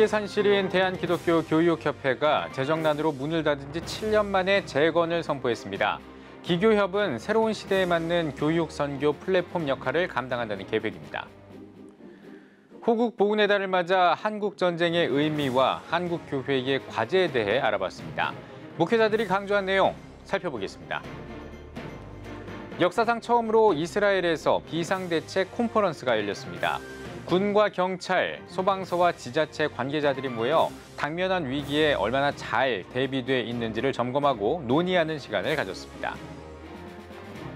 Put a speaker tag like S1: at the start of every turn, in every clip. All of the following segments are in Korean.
S1: 교육의 산실인 대한기독교 교육협회가 재정난으로 문을 닫은 지 7년 만에 재건을 선포했습니다. 기교협은 새로운 시대에 맞는 교육 선교 플랫폼 역할을 감당한다는 계획입니다. 호국 보훈의 달을 맞아 한국전쟁의 의미와 한국교회의 과제에 대해 알아봤습니다. 목회자들이 강조한 내용 살펴보겠습니다. 역사상 처음으로 이스라엘에서 비상대책 컨퍼런스가 열렸습니다. 군과 경찰, 소방서와 지자체 관계자들이 모여 당면한 위기에 얼마나 잘 대비돼 있는지를 점검하고 논의하는 시간을 가졌습니다.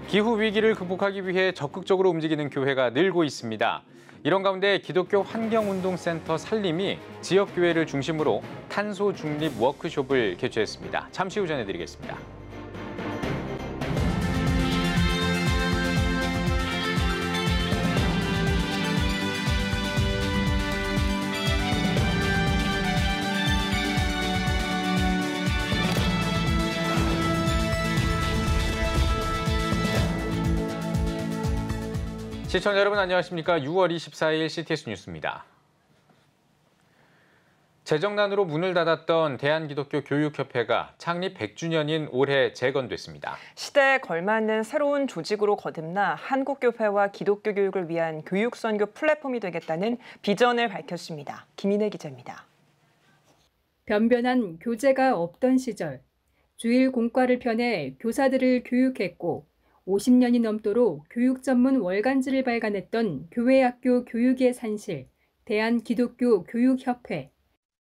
S1: 기후 위기를 극복하기 위해 적극적으로 움직이는 교회가 늘고 있습니다. 이런 가운데 기독교 환경운동센터 산림이 지역교회를 중심으로 탄소 중립 워크숍을 개최했습니다. 잠시 후 전해드리겠습니다. 시청자 여러분 안녕하십니까? 6월 24일 CTS 뉴스입니다. 재정난으로 문을 닫았던 대한기독교 교육협회가 창립 100주년인 올해 재건됐습니다.
S2: 시대에 걸맞는 새로운 조직으로 거듭나 한국교회와 기독교 교육을 위한 교육선교 플랫폼이 되겠다는 비전을 밝혔습니다. 김인혜 기자입니다.
S3: 변변한 교재가 없던 시절, 주일 공과를 펴내 교사들을 교육했고 50년이 넘도록 교육 전문 월간지를 발간했던 교회학교 교육의 산실, 대한기독교 교육협회.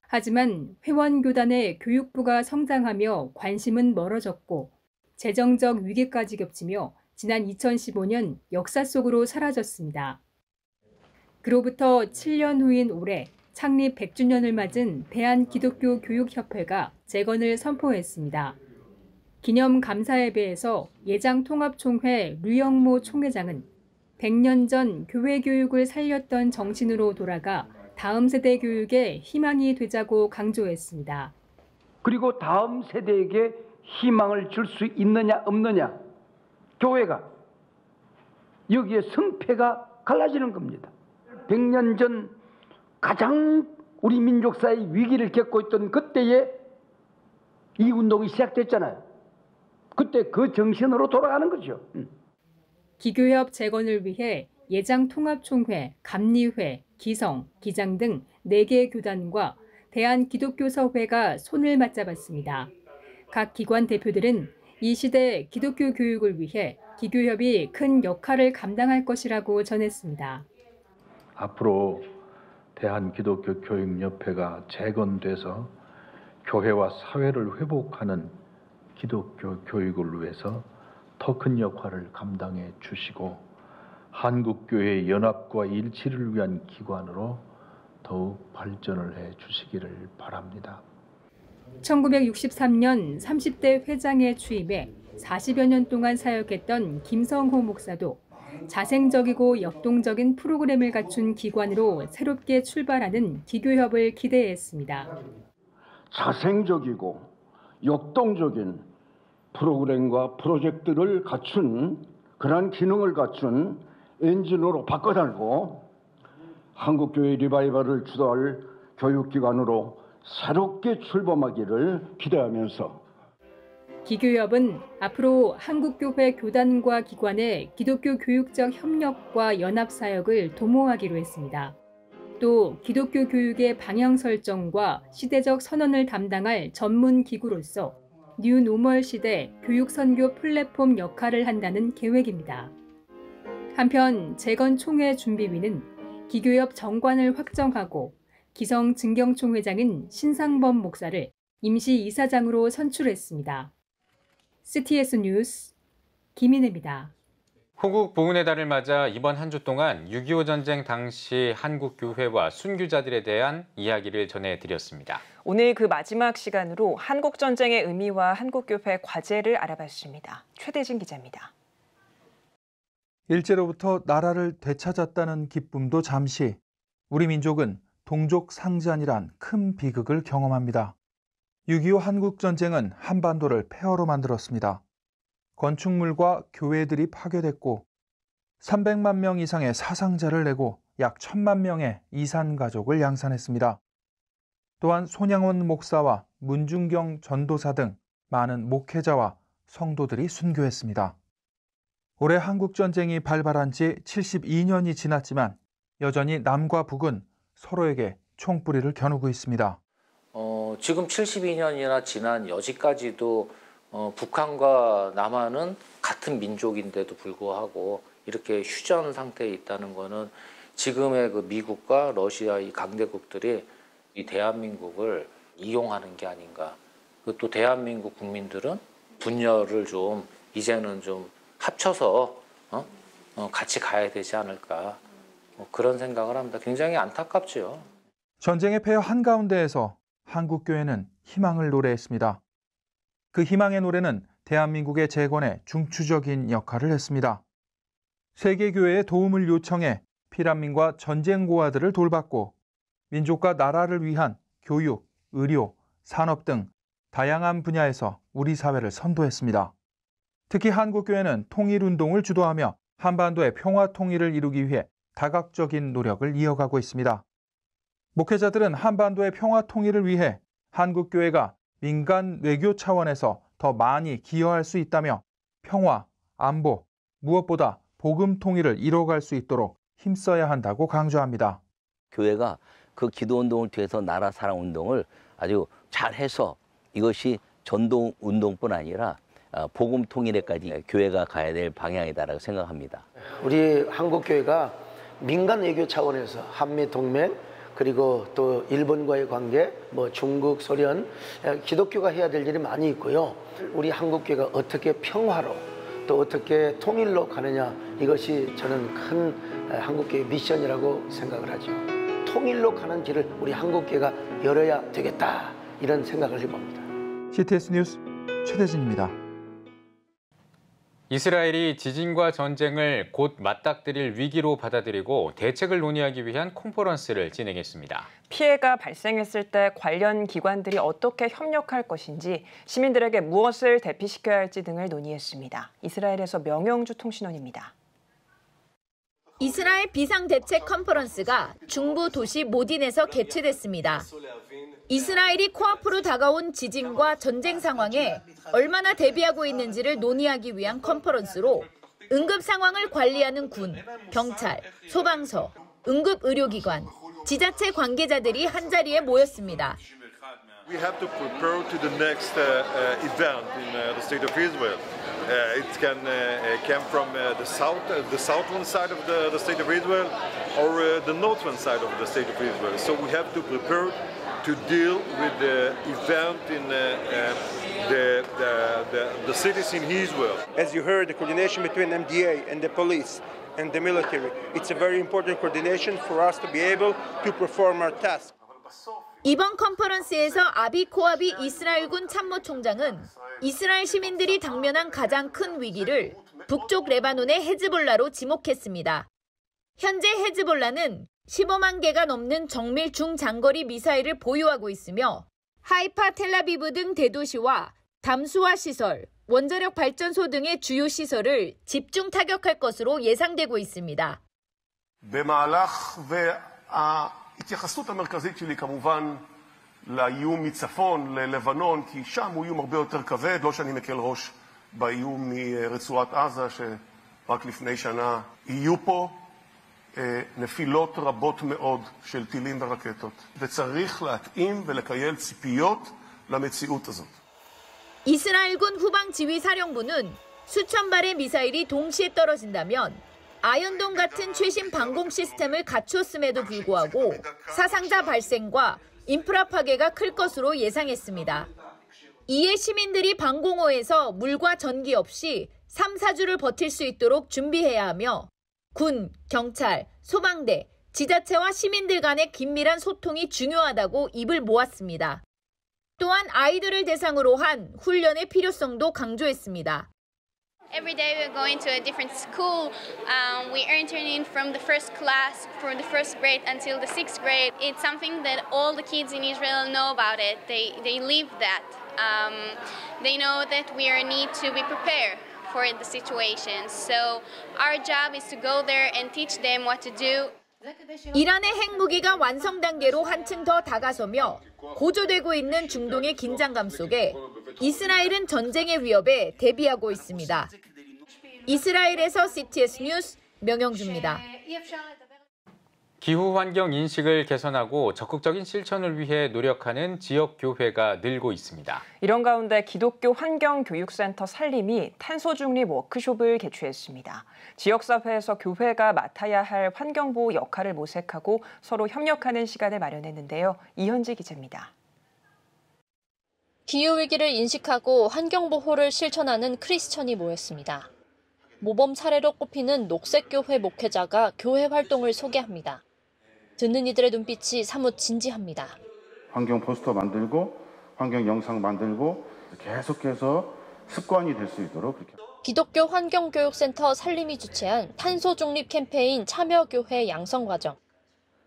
S3: 하지만 회원교단의 교육부가 성장하며 관심은 멀어졌고 재정적 위기까지 겹치며 지난 2015년 역사 속으로 사라졌습니다. 그로부터 7년 후인 올해 창립 100주년을 맞은 대한기독교 교육협회가 재건을 선포했습니다. 기념 감사 예배에서 예장통합총회 류영모 총회장은 100년 전 교회 교육을 살렸던 정신으로 돌아가 다음 세대 교육에 희망이 되자고 강조했습니다.
S4: 그리고 다음 세대에게 희망을 줄 수 있느냐 없느냐, 교회가 여기에 성패가 갈라지는 겁니다. 100년 전 가장 우리 민족사의 위기를 겪고 있던 그때에 이 운동이 시작됐잖아요. 그때 그 정신으로 돌아가는 거죠.
S3: 기교협 재건을 위해 예장통합총회, 감리회, 기성, 기장 등 4개 교단과 대한기독교서회가 손을 맞잡았습니다. 각 기관 대표들은 이 시대 기독교 교육을 위해 기교협이 큰 역할을 감당할 것이라고 전했습니다.
S5: 앞으로 대한기독교 교육협회가 재건돼서 교회와 사회를 회복하는 기독교 교육을 위해서 더 큰 역할을 감당해 주시고 한국교회의 연합과 일치를 위한 기관으로 더욱 발전을 해 주시기를 바랍니다.
S3: 1963년 30대 회장에 취임해 40여 년 동안 사역했던 김성호 목사도 자생적이고 역동적인 프로그램을 갖춘 기관으로 새롭게 출발하는 기교협을 기대했습니다.
S4: 자생적이고 역동적인 프로그램과 프로젝트를 갖춘 그러한 기능을 갖춘 엔진으로 바꿔달고 한국교회 리바이벌을 주도할 교육기관으로 새롭게 출범하기를 기대하면서
S3: 기교협은 앞으로 한국교회 교단과 기관의 기독교 교육적 협력과 연합 사역을 도모하기로 했습니다. 또 기독교 교육의 방향 설정과 시대적 선언을 담당할 전문 기구로서 뉴노멀 시대 교육 선교 플랫폼 역할을 한다는 계획입니다. 한편 재건 총회 준비위는 기교협 정관을 확정하고 기성 증경총회장인 신상범 목사를 임시 이사장으로 선출했습니다. CTS 뉴스 김인혜입니다.
S1: 호국 보훈의 달을 맞아 이번 한 주 동안 6.25 전쟁 당시 한국교회와 순교자들에 대한 이야기를 전해드렸습니다.
S2: 오늘 그 마지막 시간으로 한국전쟁의 의미와 한국교회 과제를 알아봤습니다. 최대진 기자입니다.
S6: 일제로부터 나라를 되찾았다는 기쁨도 잠시, 우리 민족은 동족 상잔이란 큰 비극을 경험합니다. 6.25 한국전쟁은 한반도를 폐허로 만들었습니다. 건축물과 교회들이 파괴됐고 300만 명 이상의 사상자를 내고 약 1000만 명의 이산 가족을 양산했습니다. 또한 손양원 목사와 문중경 전도사 등 많은 목회자와 성도들이 순교했습니다. 올해 한국전쟁이 발발한 지 72년이 지났지만 여전히 남과 북은 서로에게 총뿌리를 겨누고 있습니다.
S7: 지금 72년이나 지난 여지까지도 북한과 남한은 같은 민족인데도 불구하고 이렇게 휴전 상태에 있다는 것은 지금의 그 미국과 러시아 이 강대국들이 이 대한민국을 이용하는 게 아닌가. 또 대한민국 국민들은 분열을 좀 이제는 좀 합쳐서 같이 가야 되지 않을까. 그런 생각을 합니다. 굉장히 안타깝죠.
S6: 전쟁의 폐허 한가운데에서 한국교회는 희망을 노래했습니다. 그 희망의 노래는 대한민국의 재건에 중추적인 역할을 했습니다. 세계교회의 도움을 요청해 피난민과 전쟁 고아들을 돌봤고 민족과 나라를 위한 교육, 의료, 산업 등 다양한 분야에서 우리 사회를 선도했습니다. 특히 한국교회는 통일운동을 주도하며 한반도의 평화 통일을 이루기 위해 다각적인 노력을 이어가고 있습니다. 목회자들은 한반도의 평화 통일을 위해 한국교회가 민간 외교 차원에서 더 많이 기여할 수 있다며 평화, 안보, 무엇보다 복음 통일을 이뤄갈 수 있도록 힘써야 한다고 강조합니다.
S8: 교회가 그 기도운동을 통해서 나라 사랑 운동을 아주 잘해서 이것이 전도운동뿐 아니라 복음 통일에까지 교회가 가야 될 방향이다라고 생각합니다.
S9: 우리 한국교회가 민간 외교 차원에서 한미 동맹 그리고 또 일본과의 관계, 중국, 소련, 기독교가 해야 될 일이 많이 있고요. 우리 한국교회가 어떻게 평화로 또 어떻게 통일로 가느냐, 이것이 저는 큰 한국교회 미션이라고 생각을 하죠. 통일로 가는 길을 우리 한국교회가 열어야 되겠다, 이런 생각을 해봅니다.
S6: CTS 뉴스 최대진입니다.
S1: 이스라엘이 지진과 전쟁을 곧 맞닥뜨릴 위기로 받아들이고 대책을 논의하기 위한 컨퍼런스를 진행했습니다.
S2: 피해가 발생했을 때 관련 기관들이 어떻게 협력할 것인지, 시민들에게 무엇을 대피시켜야 할지 등을 논의했습니다. 이스라엘에서 명영주 통신원입니다.
S10: 이스라엘 비상대책 컨퍼런스가 중부 도시 모딘에서 개최됐습니다. 이스라엘이 코앞으로 다가온 지진과 전쟁 상황에 얼마나 대비하고 있는지를 논의하기 위한 컨퍼런스로 응급 상황을 관리하는 군, 경찰, 소방서, 응급의료기관, 지자체 관계자들이 한자리에 모였습니다.
S11: We have to prepare to the next event in the state of Israel. It can come from the southern side of the state of Israel, or the northern side of the state of Israel. So we have to prepare to deal with the event in the cities in Israel.
S12: As you heard, the coordination between MDA and the police and the military, it's a very important coordination for us to be able to perform our task.
S10: 이번 컨퍼런스에서 아비 코아비 이스라엘군 참모총장은 이스라엘 시민들이 당면한 가장 큰 위기를 북쪽 레바논의 헤즈볼라로 지목했습니다. 현재 헤즈볼라는 15만 개가 넘는 정밀 중장거리 미사일을 보유하고 있으며 하이파, 텔아비브 등 대도시와 담수화 시설, 원자력 발전소 등의 주요 시설을 집중 타격할 것으로 예상되고 있습니다.
S13: ההתייחסות המרכזית שלי כמובן לאיום מצפון, ללבנון, כי שם הוא איום הרבה יותר כבד, לא שאני מקל ראש באיום מרצועת עזה, שרק לפני שנה יהיו פה נפילות רבות מאוד של טילים ורקטות. וצריך להתאים ולקייל ציפיות למציאות הזאת.
S10: 이스라엘군 후방지휘사령부는 수천 발의 미사일이 동시에 떨어진다면 아연돔 같은 최신 방공 시스템을 갖추었음에도 불구하고 사상자 발생과 인프라 파괴가 클 것으로 예상했습니다. 이에 시민들이 방공호에서 물과 전기 없이 3, 4주를 버틸 수 있도록 준비해야 하며 군, 경찰, 소방대, 지자체와 시민들 간의 긴밀한 소통이 중요하다고 입을 모았습니다. 또한 아이들을 대상으로 한 훈련의 필요성도 강조했습니다.
S14: Every day we're going to a different school. We are interning from the first class, from the first grade until the 6th grade. It's something that all the kids in Israel know about it. They live that. They know that we need to be prepared for the situation. So our job is to go there and teach them what to do.
S10: 이란의 핵무기가 완성 단계로 한층 더 다가서며 고조되고 있는 중동의 긴장감 속에 이스라엘은 전쟁의 위협에 대비하고 있습니다. 이스라엘에서 CTS 뉴스 명영주입니다.
S1: 기후 환경 인식을 개선하고 적극적인 실천을 위해 노력하는 지역 교회가 늘고 있습니다.
S2: 이런 가운데 기독교 환경교육센터 산림이 탄소 중립 워크숍을 개최했습니다. 지역사회에서 교회가 맡아야 할 환경보호 역할을 모색하고 서로 협력하는 시간을 마련했는데요. 이현지 기자입니다.
S15: 기후위기를 인식하고 환경보호를 실천하는 크리스천이 모였습니다. 모범 사례로 꼽히는 녹색교회 목회자가 교회 활동을 소개합니다. 듣는 이들의 눈빛이 사뭇 진지합니다.
S16: 환경 포스터 만들고 환경 영상 만들고 계속해서 습관이 될 수 있도록 그렇게.
S15: 기독교 환경교육센터 산림이 주최한 탄소 중립 캠페인 참여교회 양성과정.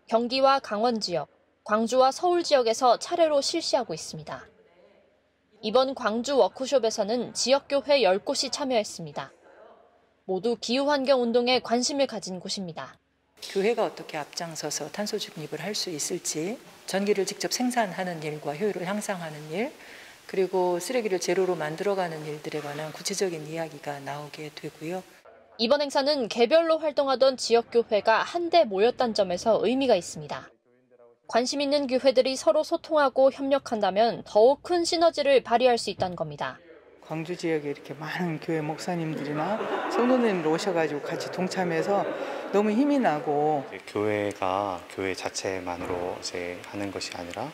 S15: 경기와 강원 지역, 광주와 서울 지역에서 차례로 실시하고 있습니다. 이번 광주 워크숍에서는 지역교회 10곳이 참여했습니다. 모두 기후환경운동에 관심을 가진 곳입니다.
S17: 교회가 어떻게 앞장서서 탄소 중립을 할 수 있을지, 전기를 직접 생산하는 일과 효율을 향상하는 일, 그리고 쓰레기를 제로로 만들어가는 일들에 관한 구체적인 이야기가 나오게 되고요.
S15: 이번 행사는 개별로 활동하던 지역교회가 한데 모였다는 점에서 의미가 있습니다. 관심 있는 교회들이 서로 소통하고 협력한다면 더욱 큰 시너지를 발휘할 수 있다는 겁니다.
S17: 광주 지역에 이렇게 많은 교회 목사님들이나 성도님들 오셔가지고 같이 동참해서 너무 힘이 나고,
S18: 교회가 교회 자체만으로 이제 하는 것이 아니라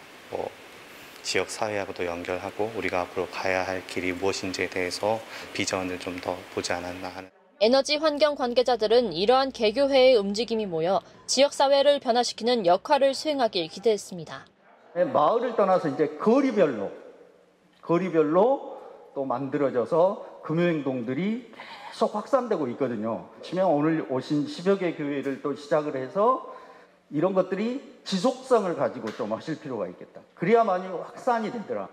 S18: 지역 사회하고도 연결하고 우리가 앞으로 가야 할 길이 무엇인지에 대해서 비전을 좀 더 보지 않았나 하는.
S15: 에너지 환경 관계자들은 이러한 개교회의 움직임이 모여 지역 사회를 변화시키는 역할을 수행하길 기대했습니다.
S19: 마을을 떠나서 이제 거리별로 또 만들어져서 금요행동들이 계속 확산되고 있거든요. 치면 오늘 오신 10여 개 교회를 또 시작을 해서 이런 것들이 지속성을 가지고 좀 하실 필요가 있겠다. 그래야만이 확산이 되더라.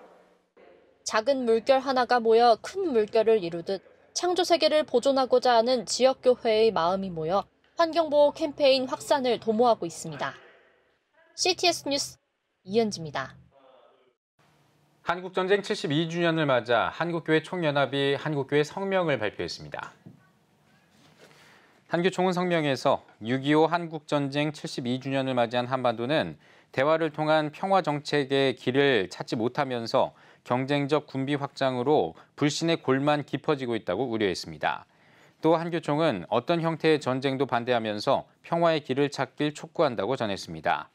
S15: 작은 물결 하나가 모여 큰 물결을 이루듯 창조 세계를 보존하고자 하는 지역교회의 마음이 모여 환경보호 캠페인 확산을 도모하고 있습니다. CTS 뉴스 이현지입니다.
S1: 한국전쟁 72주년을 맞아 한국교회 총연합이 한국교회 성명을 발표했습니다. 한교총은 성명에서 6.25 한국전쟁 72주년을 맞이한 한반도는 대화를 통한 평화 정책의 길을 찾지 못하면서 경쟁적 군비 확장으로 불신의 골만 깊어지고 있다고 우려했습니다. 또 한교총은 어떤 형태의 전쟁도 반대하면서 평화의 길을 찾길 촉구한다고 전했습니다.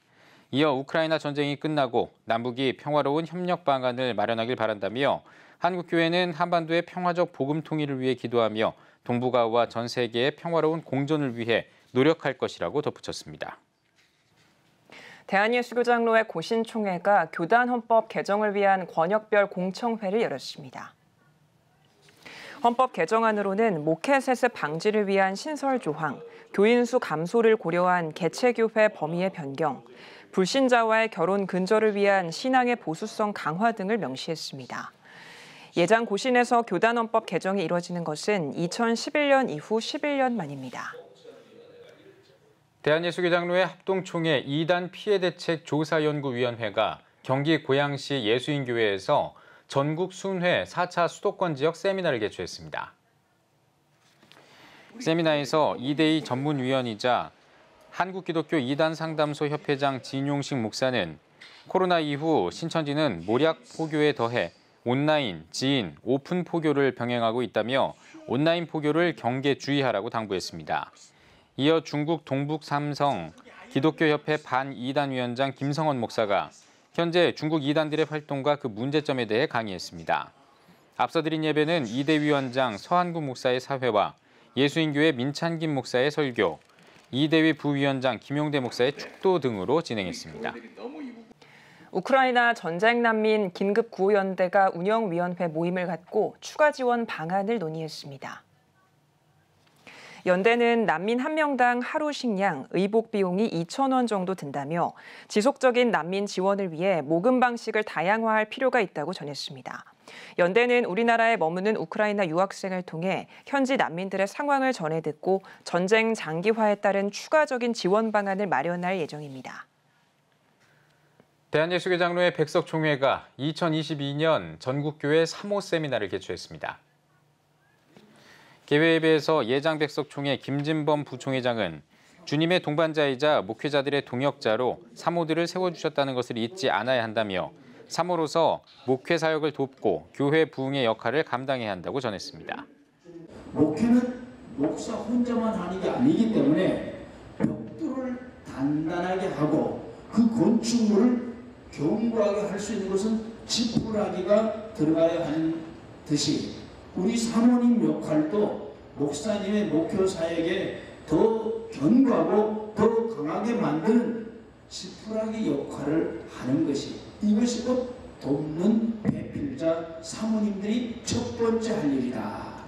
S1: 이어 우크라이나 전쟁이 끝나고 남북이 평화로운 협력 방안을 마련하길 바란다며 한국교회는 한반도의 평화적 복음 통일을 위해 기도하며 동북아와 전 세계의 평화로운 공존을 위해 노력할 것이라고 덧붙였습니다.
S2: 대한예수교장로회 고신총회가 교단 헌법 개정을 위한 권역별 공청회를 열었습니다. 헌법 개정안으로는 목회 세습 방지를 위한 신설 조항, 교인 수 감소를 고려한 개체교회 범위의 변경, 불신자와의 결혼 근절을 위한 신앙의 보수성 강화 등을 명시했습니다. 예장 고신에서 교단 헌법 개정이 이뤄지는 것은 2011년 이후 11년 만입니다.
S1: 대한예수교장로회 합동총회 2단 피해대책 조사연구위원회가 경기 고양시 예수인교회에서 전국 순회 4차 수도권 지역 세미나를 개최했습니다. 세미나에서 이대희 전문위원이자 한국기독교 2단 상담소 협회장 진용식 목사는 코로나 이후 신천지는 모략 포교에 더해 온라인, 지인, 오픈 포교를 병행하고 있다며 온라인 포교를 경계 주의하라고 당부했습니다. 이어 중국 동북 삼성 기독교협회 반 2단 위원장 김성원 목사가 현재 중국 2단들의 활동과 그 문제점에 대해 강의했습니다. 앞서 드린 예배는 이대 위원장 서한구 목사의 사회와 예수인교회 민찬김 목사의 설교, 이대위 부위원장 김용대 목사의 축도 등으로 진행했습니다.
S2: 우크라이나 전쟁 난민 긴급구호연대가 운영위원회 모임을 갖고 추가 지원 방안을 논의했습니다. 연대는 난민 한 명당 하루 식량, 의복 비용이 2,000원 정도 든다며 지속적인 난민 지원을 위해 모금 방식을 다양화할 필요가 있다고 전했습니다. 연대는 우리나라에 머무는 우크라이나 유학생을 통해 현지 난민들의 상황을 전해 듣고 전쟁 장기화에 따른 추가적인 지원 방안을 마련할 예정입니다.
S1: 대한예수교 장로회 백석총회가 2022년 전국교회 3호 세미나를 개최했습니다. 개회예배에서 예장 백석총회 김진범 부총회장은 주님의 동반자이자 목회자들의 동역자로 사모들을 세워주셨다는 것을 잊지 않아야 한다며 사모로서 목회 사역을 돕고 교회 부흥의 역할을 감당해야 한다고 전했습니다.
S20: 목회는 목사 혼자만 하는 게 아니기 때문에 벽돌을 단단하게 하고 그 건축물을 견고하게 할 수 있는 것은 지푸라기가 들어가야 하는 듯이 우리 사모님 역할도 목사님의 목회 사역에 더 견고하고 더 강하게 만드는 지푸라기 역할을 하는 것이 이것이 곧 돕는 배필자 사모님들이 첫 번째 할 일이다.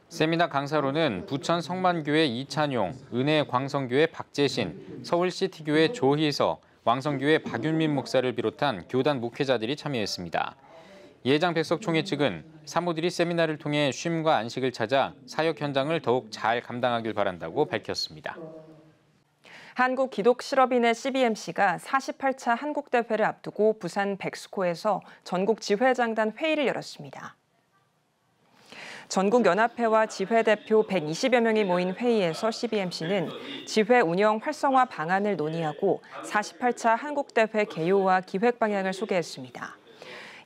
S1: 세미나 강사로는 부천 성만교회 이찬용, 은혜 광성교회 박재신, 서울시티교회 조희서, 왕성교회 박윤민 목사를 비롯한 교단 목회자들이 참여했습니다. 예장 백석총회 측은 사모들이 세미나를 통해 쉼과 안식을 찾아 사역 현장을 더욱 잘 감당하길 바란다고 밝혔습니다.
S2: 한국기독실업인회 CBMC가 48차 한국대회를 앞두고 부산 백스코에서 전국지회장단 회의를 열었습니다. 전국연합회와 지회대표 120여 명이 모인 회의에서 CBMC는 지회 운영 활성화 방안을 논의하고 48차 한국대회 개요와 기획 방향을 소개했습니다.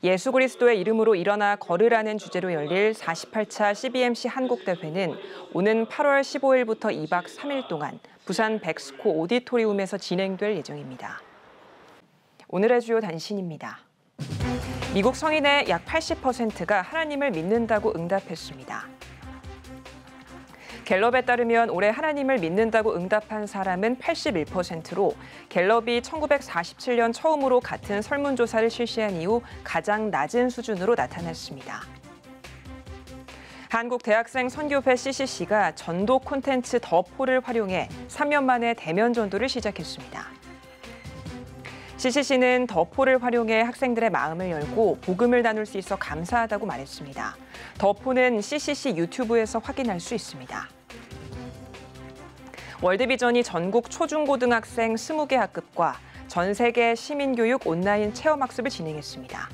S2: 예수 그리스도의 이름으로 일어나 걸으라는 주제로 열릴 48차 CBMC 한국대회는 오는 8월 15일부터 2박 3일 동안 부산 백스코 오디토리움에서 진행될 예정입니다. 오늘의 주요 단신입니다. 미국 성인의 약 80%가 하나님을 믿는다고 응답했습니다. 갤럽에 따르면 올해 하나님을 믿는다고 응답한 사람은 81%로 갤럽이 1947년 처음으로 같은 설문조사를 실시한 이후 가장 낮은 수준으로 나타났습니다. 한국대학생 선교회 CCC가 전도 콘텐츠 더포를 활용해 3년 만에 대면 전도를 시작했습니다. CCC는 더포를 활용해 학생들의 마음을 열고 복음을 나눌 수 있어 감사하다고 말했습니다. 더포는 CCC 유튜브에서 확인할 수 있습니다. 월드비전이 전국 초중고등학생 20개 학급과 전 세계 시민교육 온라인 체험학습을 진행했습니다.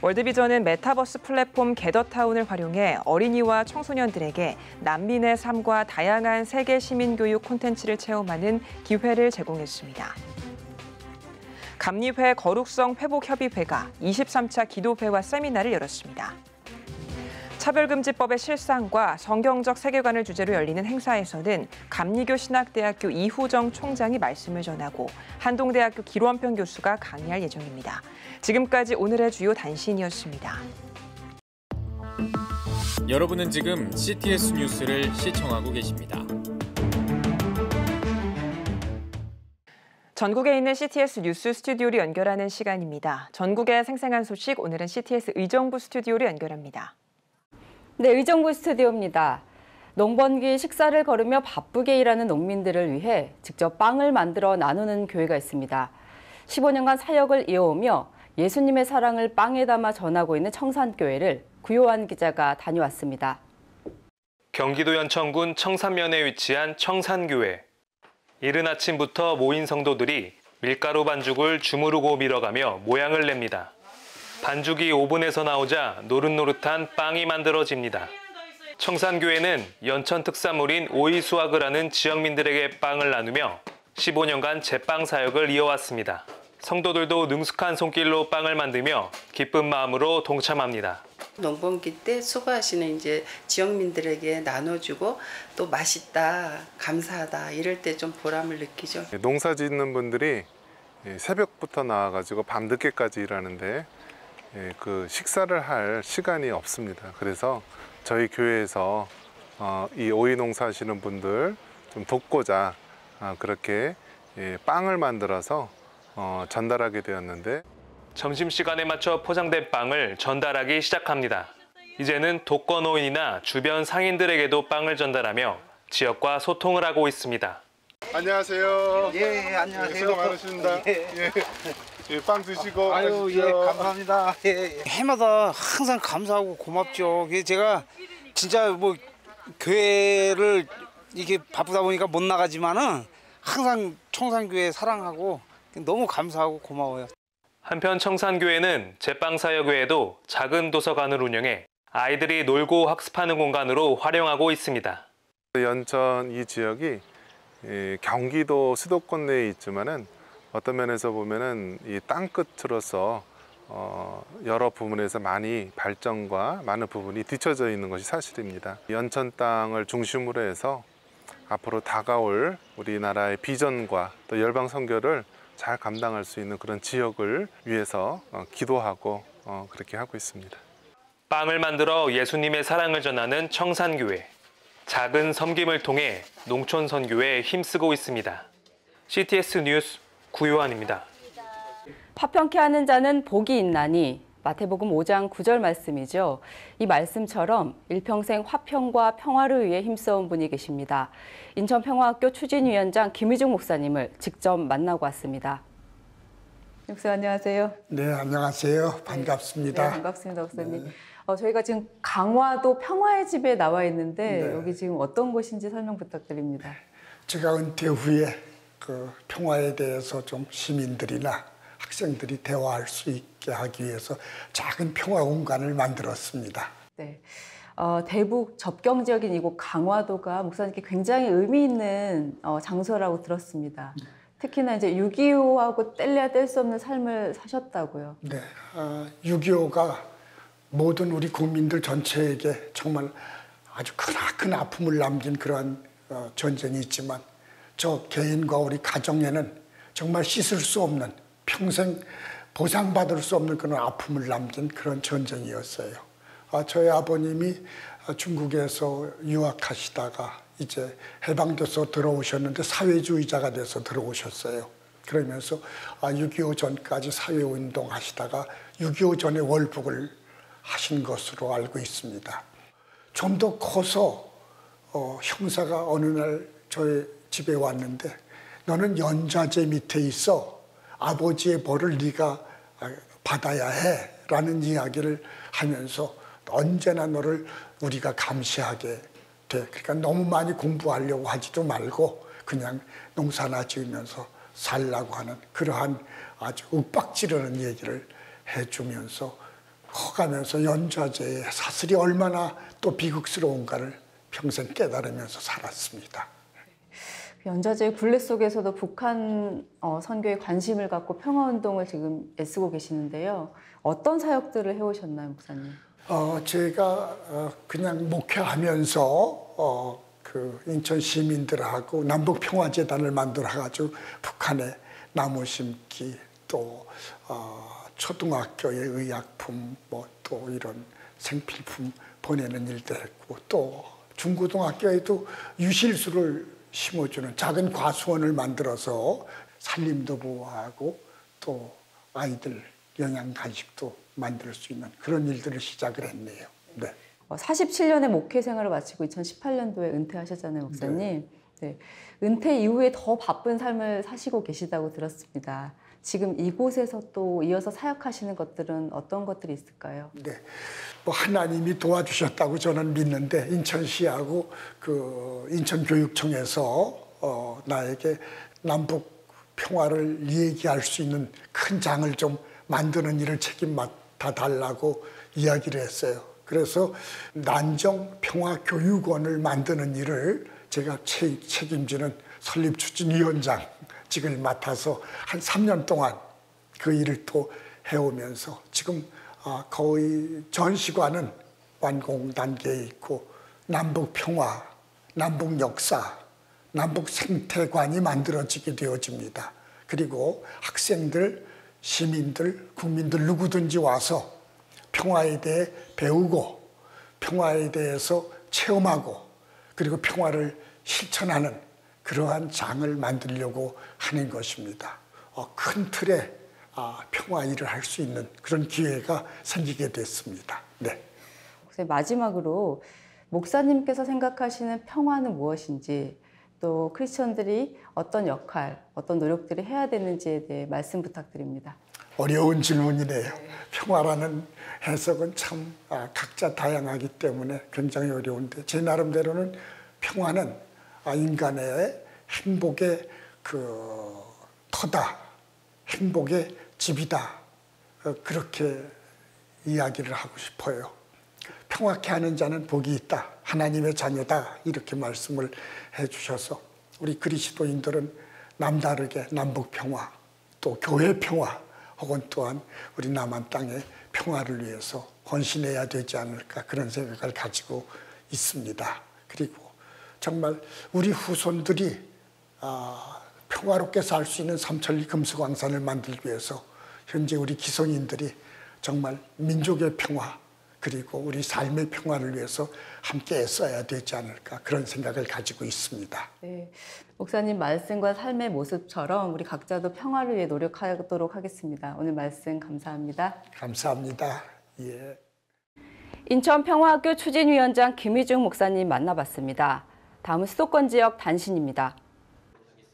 S2: 월드비전은 메타버스 플랫폼 게더타운을 활용해 어린이와 청소년들에게 난민의 삶과 다양한 세계 시민교육 콘텐츠를 체험하는 기회를 제공했습니다. 감리회 거룩성 회복협의회가 23차 기도회와 세미나를 열었습니다. 차별금지법의 실상과 성경적 세계관을 주제로 열리는 행사에서는 감리교 신학대학교 이후정 총장이 말씀을 전하고 한동대학교 기론평 교수가 강의할 예정입니다. 지금까지 오늘의 주요 단신이었습니다.
S1: 여러분은 지금 CTS 뉴스를 시청하고 계십니다.
S2: 전국에 있는 CTS 뉴스 스튜디오를 연결하는 시간입니다. 전국의 생생한 소식, 오늘은 CTS 의정부 스튜디오를 연결합니다.
S21: 네, 의정부 스튜디오입니다. 농번기 식사를 거르며 바쁘게 일하는 농민들을 위해 직접 빵을 만들어 나누는 교회가 있습니다. 15년간 사역을 이어오며 예수님의 사랑을 빵에 담아 전하고 있는 청산교회를 구요한 기자가 다녀왔습니다.
S22: 경기도 연천군 청산면에 위치한 청산교회. 이른 아침부터 모인 성도들이 밀가루 반죽을 주무르고 밀어가며 모양을 냅니다. 반죽이 오븐에서 나오자 노릇노릇한 빵이 만들어집니다. 청산교회는 연천 특산물인 오이 수확을 하는 지역민들에게 빵을 나누며 15년간 제빵 사역을 이어왔습니다. 성도들도 능숙한 손길로 빵을 만들며 기쁜 마음으로 동참합니다.
S23: 농번기 때 수고하시는 이제 지역민들에게 나눠주고 또 맛있다, 감사하다 이럴 때 좀 보람을 느끼죠.
S24: 농사 짓는 분들이 새벽부터 나와가지고 밤늦게까지 일하는데 그 식사를 할 시간이 없습니다. 그래서 저희 교회에서 이 오이 농사하시는 분들 좀 돕고자 그렇게 빵을 만들어서 전달하게 되었는데
S22: 점심시간에 맞춰 포장된 빵을 전달하기 시작합니다. 이제는 독거노인이나 주변 상인들에게도 빵을 전달하며 지역과 소통을 하고 있습니다.
S24: 안녕하세요.
S3: 예, 안녕하세요.
S24: 수고 많으십니다. 예, 빵 드시고
S3: 아유,
S24: 가십시오.
S3: 예, 감사합니다. 예, 해마다 항상 감사하고 고맙죠. 제가 진짜 뭐 교회를 이게 바쁘다 보니까 못 나가지만은 항상 청산교회 사랑하고 너무 감사하고 고마워요.
S22: 한편 청산교회는 제빵사역 외에도 작은 도서관을 운영해 아이들이 놀고 학습하는 공간으로 활용하고 있습니다.
S24: 연천 이 지역이 경기도 수도권 내에 있지만은 어떤 면에서 보면은 이 땅끝으로서 여러 부분에서 많이 발전과 많은 부분이 뒤처져 있는 것이 사실입니다. 연천 땅을 중심으로 해서 앞으로 다가올 우리나라의 비전과 또 열방 선교를 잘 감당할 수 있는 그런 지역을 위해서 기도하고 그렇게 하고 있습니다.
S22: 빵을 만들어 예수님의 사랑을 전하는 청산교회. 작은 섬김을 통해 농촌 선교에 힘쓰고 있습니다. CTS 뉴스 구요한입니다.
S21: 화평케 하는 자는 복이 있나니 마태복음 5장 9절 말씀이죠. 이 말씀처럼 일평생 화평과 평화를 위해 힘써온 분이 계십니다. 인천평화학교 추진위원장 김의중 목사님을 직접 만나고 왔습니다. 목사 안녕하세요.
S4: 네, 안녕하세요. 반갑습니다.
S21: 네, 반갑습니다, 목사님. 네. 저희가 지금 강화도 평화의 집에 나와 있는데 네. 여기 지금 어떤 곳인지 설명 부탁드립니다.
S4: 제가 은퇴 후에 그 평화에 대해서 좀 시민들이나 학생들이 대화할 수 있게 하기 위해서 작은 평화 공간을 만들었습니다.
S21: 네, 대북 접경 지역인 이곳 강화도가 목사님께 굉장히 의미 있는 장소라고 들었습니다. 특히나 이제 6.25하고 뗄래야 뗄 수 없는 삶을 사셨다고요.
S4: 네, 6.25가 모든 우리 국민들 전체에게 정말 아주 크나큰 아픔을 남긴 그러한 전쟁이 있지만 저 개인과 우리 가정에는 정말 씻을 수 없는 평생 보상받을 수 없는 그런 아픔을 남긴 그런 전쟁이었어요. 저희 아버님이 중국에서 유학하시다가 이제 해방돼서 들어오셨는데 사회주의자가 돼서 들어오셨어요. 그러면서 6.25 전까지 사회운동 하시다가 6.25 전에 월북을 하신 것으로 알고 있습니다. 좀 더 커서 형사가 어느 날 저희 집에 왔는데 너는 연좌제 밑에 있어. 아버지의 벌을 네가 받아야 해 라는 이야기를 하면서 언제나 너를 우리가 감시하게 돼. 그러니까 너무 많이 공부하려고 하지도 말고 그냥 농사나 지으면서 살라고 하는 그러한 아주 윽박지르는 얘기를 해주면서 커가면서 연좌제의 사슬이 얼마나 또 비극스러운가를 평생 깨달으면서 살았습니다.
S21: 연좌제의 굴레 속에서도 북한 선교에 관심을 갖고 평화운동을 지금 애쓰고 계시는데요. 어떤 사역들을 해오셨나요, 목사님?
S4: 제가 그냥 목회하면서 그 인천 시민들하고 남북평화재단을 만들어가지고 북한에 나무 심기 또 초등학교의 의약품 뭐 또 이런 생필품 보내는 일도 했고 또 중고등학교에도 유실수를 심어주는 작은 과수원을 만들어서 산림도 보호하고 또 아이들 영양 간식도 만들 수 있는 그런 일들을 시작을 했네요. 네.
S21: 47년의 목회 생활을 마치고 2018년도에 은퇴하셨잖아요, 목사님. 네. 네. 은퇴 이후에 더 바쁜 삶을 사시고 계시다고 들었습니다. 지금 이곳에서 또 이어서 사역하시는 것들은 어떤 것들이 있을까요?
S4: 네, 뭐 하나님이 도와주셨다고 저는 믿는데 인천시하고 그 인천교육청에서 나에게 남북 평화를 얘기할 수 있는 큰 장을 좀 만드는 일을 책임 맡아달라고 이야기를 했어요. 그래서 난정평화교육원을 만드는 일을 제가 책임지는 설립추진위원장직을 맡아서 한 3년 동안 그 일을 또 해오면서 지금 거의 전시관은 완공 단계에 있고 남북평화, 남북역사, 남북생태관이 만들어지게 되어집니다. 그리고 학생들, 시민들, 국민들 누구든지 와서 평화에 대해 배우고 평화에 대해서 체험하고 그리고 평화를 실천하는 그러한 장을 만들려고 하는 것입니다. 큰 틀에 평화 일을 할 수 있는 그런 기회가 생기게 됐습니다. 네.
S21: 마지막으로 목사님께서 생각하시는 평화는 무엇인지, 또 크리스천들이 어떤 역할, 어떤 노력들을 해야 되는지에 대해 말씀 부탁드립니다.
S4: 어려운 질문이네요. 평화라는 해석은 참 각자 다양하기 때문에 굉장히 어려운데, 제 나름대로는 평화는 인간의 행복의 터다, 행복의 집이다, 그렇게 이야기를 하고 싶어요. 평화케 하는 자는 복이 있다, 하나님의 자녀다, 이렇게 말씀을 해주셔서 우리 그리스도인들은 남다르게 남북 평화, 또 교회 평화, 혹은 또한 우리 남한 땅의 평화를 위해서 헌신해야 되지 않을까, 그런 생각을 가지고 있습니다. 그리고 정말 우리 후손들이 평화롭게 살 수 있는 삼천리 금수강산을 만들기 위해서 현재 우리 기성인들이 정말 민족의 평화, 그리고 우리 삶의 평화를 위해서 함께 애써야 되지 않을까, 그런 생각을 가지고 있습니다.
S21: 네, 목사님 말씀과 삶의 모습처럼 우리 각자도 평화를 위해 노력하도록 하겠습니다. 오늘 말씀 감사합니다.
S4: 감사합니다. 예.
S21: 인천 평화학교 추진위원장 김희중 목사님 만나봤습니다. 다음은 수도권 지역 단신입니다.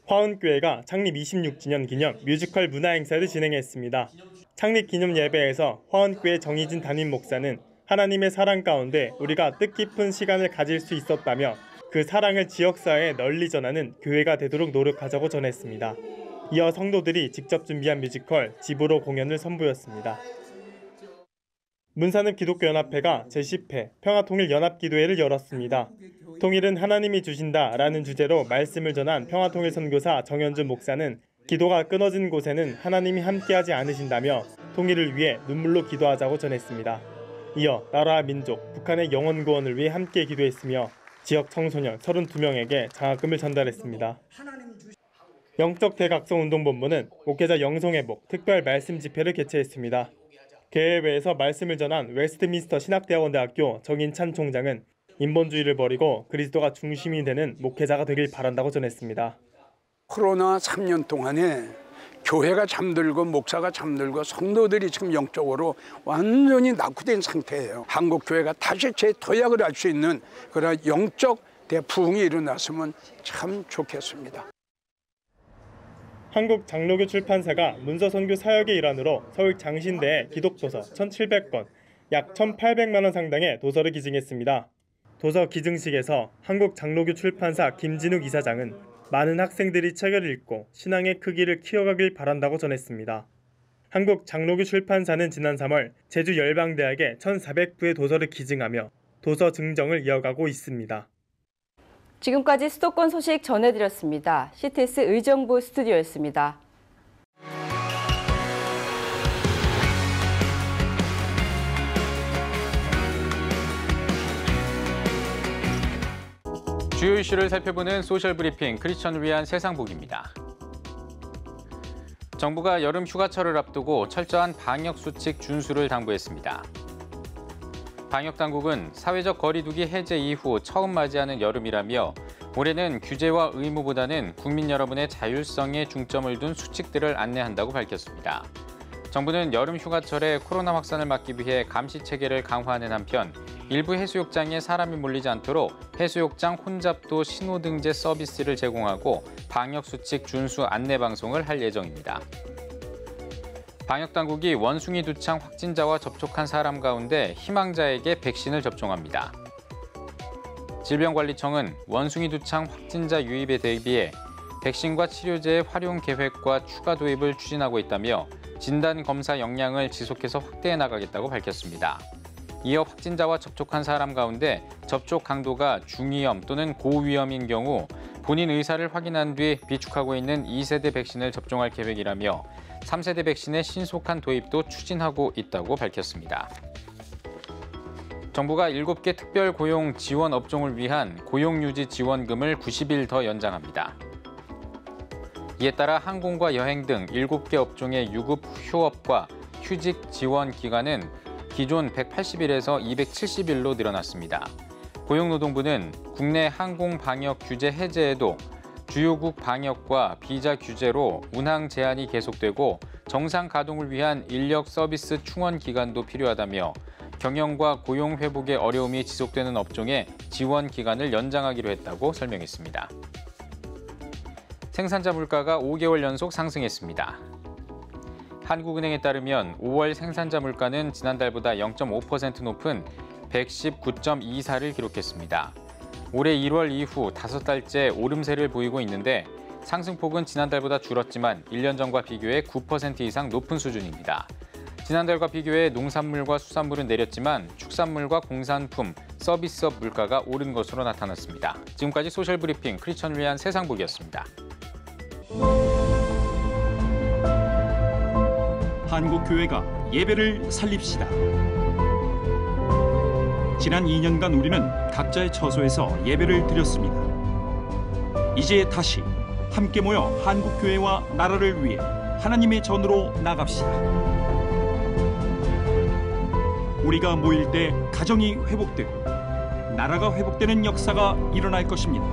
S5: 화원교회가 창립 26주년 기념 뮤지컬 문화행사를 진행했습니다. 창립 기념 예배에서 화원교회 정희진 담임 목사는 하나님의 사랑 가운데 우리가 뜻깊은 시간을 가질 수 있었다며 그 사랑을 지역사회에 널리 전하는 교회가 되도록 노력하자고 전했습니다. 이어 성도들이 직접 준비한 뮤지컬 집으로 공연을 선보였습니다. 문산읍 기독교연합회가 제10회 평화통일연합기도회를 열었습니다. 통일은 하나님이 주신다라는 주제로 말씀을 전한 평화통일선교사 정현준 목사는 기도가 끊어진 곳에는 하나님이 함께하지 않으신다며 통일을 위해 눈물로 기도하자고 전했습니다. 이어 나라와 민족, 북한의 영원 구원을 위해 함께 기도했으며 지역 청소년 32명에게 장학금을 전달했습니다. 영적 대각성운동본부는 목회자 영성회복 특별 말씀 집회를 개최했습니다. 개회회에서 말씀을 전한 웨스트민스터 신학대학원대학교 정인찬 총장은 인본주의를 버리고 그리스도가 중심이 되는 목회자가 되길 바란다고 전했습니다.
S7: 코로나 3년 동안에 교회가 잠들고 목사가 잠들고 성도들이 지금 영적으로 완전히 낙후된 상태예요. 한국교회가 다시 재도약을 할 수 있는 그런 영적 대부흥이 일어났으면 참 좋겠습니다.
S5: 한국장로교 출판사가 문서선교 사역의 일환으로 서울 장신대에 기독도서 1,700권, 약 1,800만 원 상당의 도서를 기증했습니다. 도서 기증식에서 한국장로교 출판사 김진욱 이사장은 많은 학생들이 책을 읽고 신앙의 크기를 키워가길 바란다고 전했습니다. 한국장로교 출판사는 지난 3월 제주 열방대학에 1,400부의 도서를 기증하며 도서 증정을 이어가고 있습니다.
S21: 지금까지 수도권 소식 전해드렸습니다. CTS 의정부 스튜디오였습니다.
S1: 주요 이슈를 살펴보는 소셜 브리핑 크리스천을 위한 세상복입니다. 정부가 여름 휴가철을 앞두고 철저한 방역 수칙 준수를 당부했습니다. 방역 당국은 사회적 거리 두기 해제 이후 처음 맞이하는 여름이라며 올해는 규제와 의무보다는 국민 여러분의 자율성에 중점을 둔 수칙들을 안내한다고 밝혔습니다. 정부는 여름 휴가철에 코로나 확산을 막기 위해 감시 체계를 강화하는 한편 일부 해수욕장에 사람이 몰리지 않도록 해수욕장 혼잡도 신호등재 서비스를 제공하고 방역수칙 준수 안내 방송을 할 예정입니다. 방역당국이 원숭이 두창 확진자와 접촉한 사람 가운데 희망자에게 백신을 접종합니다. 질병관리청은 원숭이 두창 확진자 유입에 대비해 백신과 치료제의 활용 계획과 추가 도입을 추진하고 있다며 진단검사 역량을 지속해서 확대해 나가겠다고 밝혔습니다. 이어 확진자와 접촉한 사람 가운데 접촉 강도가 중위험 또는 고위험인 경우 본인 의사를 확인한 뒤 비축하고 있는 2세대 백신을 접종할 계획이라며 3세대 백신의 신속한 도입도 추진하고 있다고 밝혔습니다. 정부가 7개 특별 고용 지원 업종을 위한 고용유지 지원금을 90일 더 연장합니다. 이에 따라 항공과 여행 등 7개 업종의 유급 휴업과 휴직 지원 기간은 기존 180일에서 270일로 늘어났습니다. 고용노동부는 국내 항공 방역 규제 해제에도 주요국 방역과 비자 규제로 운항 제한이 계속되고 정상 가동을 위한 인력 서비스 충원 기간도 필요하다며 경영과 고용 회복의 어려움이 지속되는 업종에 지원 기간을 연장하기로 했다고 설명했습니다. 생산자 물가가 5개월 연속 상승했습니다. 한국은행에 따르면 5월 생산자 물가는 지난달보다 0.5% 높은 119.24를 기록했습니다. 올해 1월 이후 5달째 오름세를 보이고 있는데 상승폭은 지난달보다 줄었지만 1년 전과 비교해 9% 이상 높은 수준입니다. 지난달과 비교해 농산물과 수산물은 내렸지만 축산물과 공산품, 서비스업 물가가 오른 것으로 나타났습니다. 지금까지 소셜브리핑 크리스천을 위한 세상복이었습니다.
S6: 한국교회가 예배를 살립시다. 지난 2년간 우리는 각자의 처소에서 예배를 드렸습니다. 이제 다시 함께 모여 한국교회와 나라를 위해 하나님의 전으로 나갑시다. 우리가 모일 때 가정이 회복되고 나라가 회복되는 역사가 일어날 것입니다.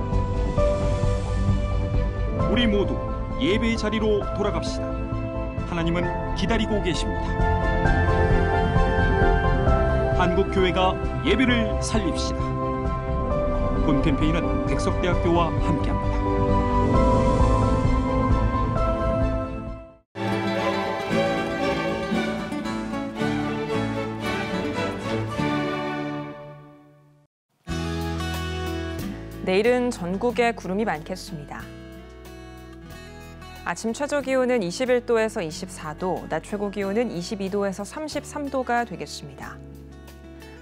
S6: 우리 모두 예배의 자리로 돌아갑시다. 하나님은 기다리고 계십니다. 한국교회가 예배를 살립시다. 본 캠페인은 백석대학교와 함께합니다.
S2: 내일은 전국에 구름이 많겠습니다. 아침 최저기온은 21도에서 24도, 낮 최고기온은 22도에서 33도가 되겠습니다.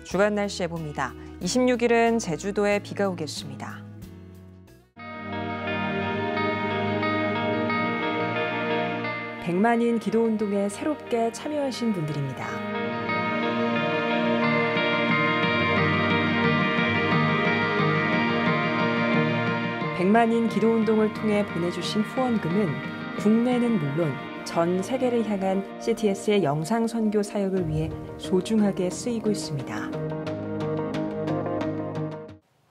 S2: 주간 날씨 해봅니다. 26일은 제주도에 비가 오겠습니다. 백만인 기도운동에 새롭게 참여하신 분들입니다. 백만인 기도운동을 통해 보내주신 후원금은 국내는 물론 전 세계를 향한 CTS의 영상 선교 사역을 위해 소중하게 쓰이고 있습니다.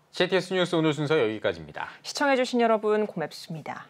S1: CTS 뉴스 오늘 순서 여기까지입니다.
S2: 시청해주신 여러분 고맙습니다.